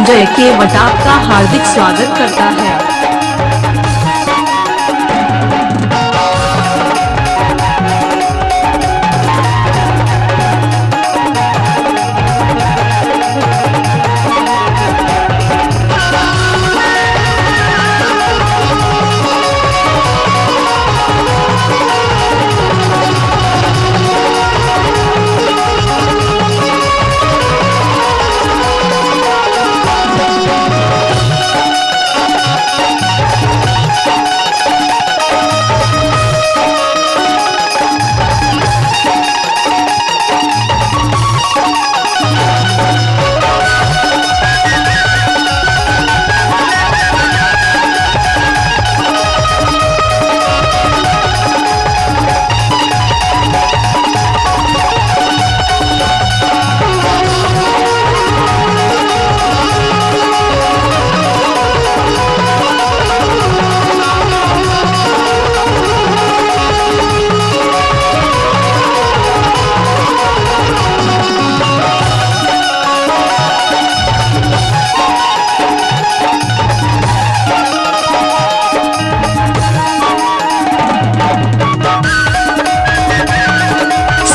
संजय केवट आपका हार्दिक स्वागत करता है।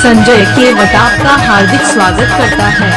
संजय केवट आपका हार्दिक स्वागत करता है।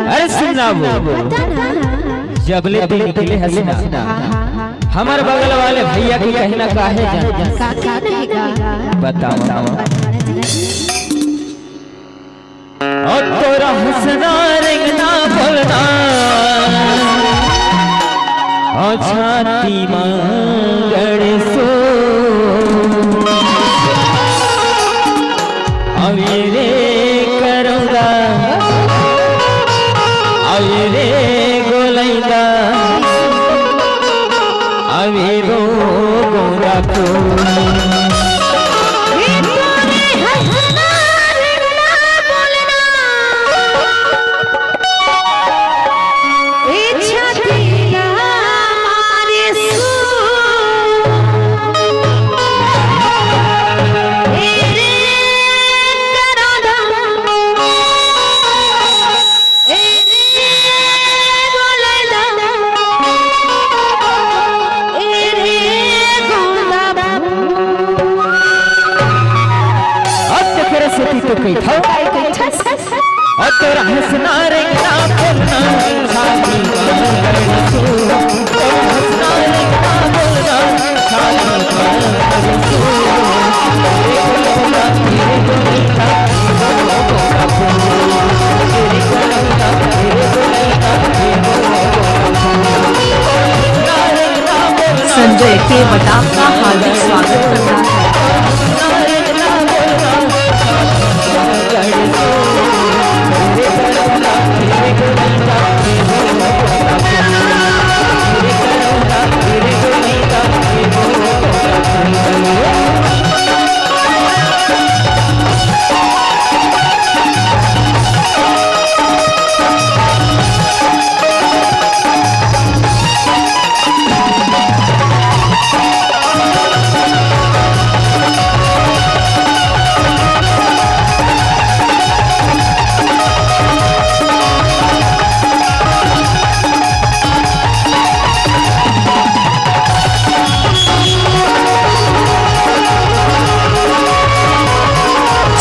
अरे सुना वो जबले भी निकले हसीना हमारे बगल वाले भैया की कहना का है बताओ और तोरा हंसना रेंगना बोलना और छाती मांगड़ सो अवेरे करूँगा अवेरे गोलैदा अवेरो गोरा को और तोरा हंसना रेंगना बोलना छाती मांगड़ सो तोरा हंसना रेंगना बोलना छाती मांगड़ सो तेरे गलना तेरे गलना तेरे गलना संजय केवट आपका हार्दिक स्वागत करता है।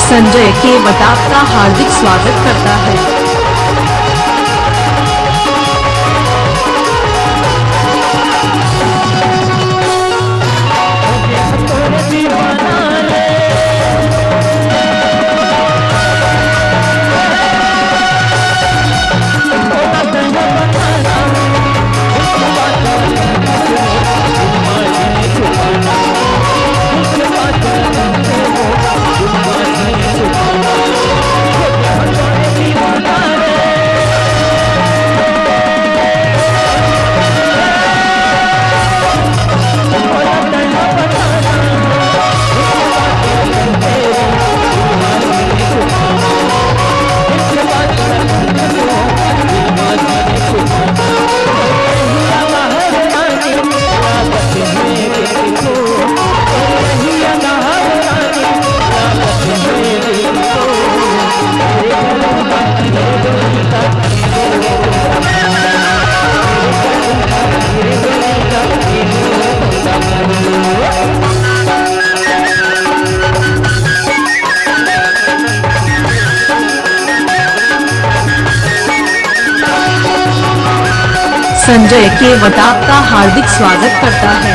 संजय केवट आपका हार्दिक स्वागत करता है। संजय केवट आपका हार्दिक स्वागत करता है।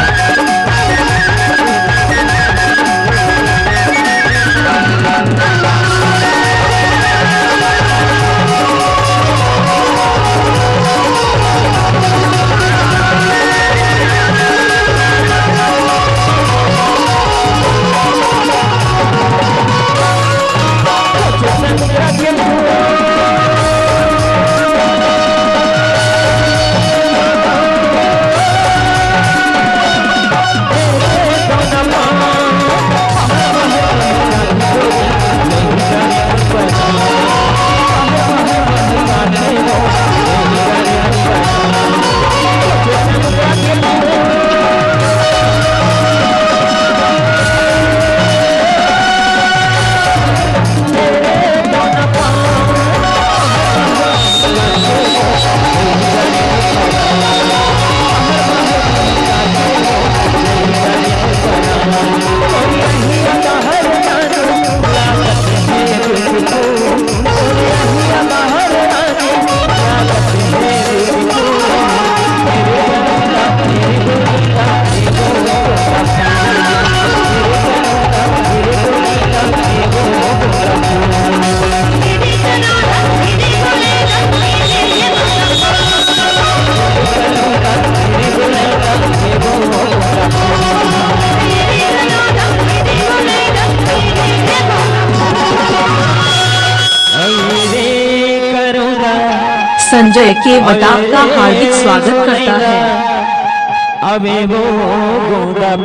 संजय केवट आपका हार्दिक स्वागत करता है। अबे वो गोदा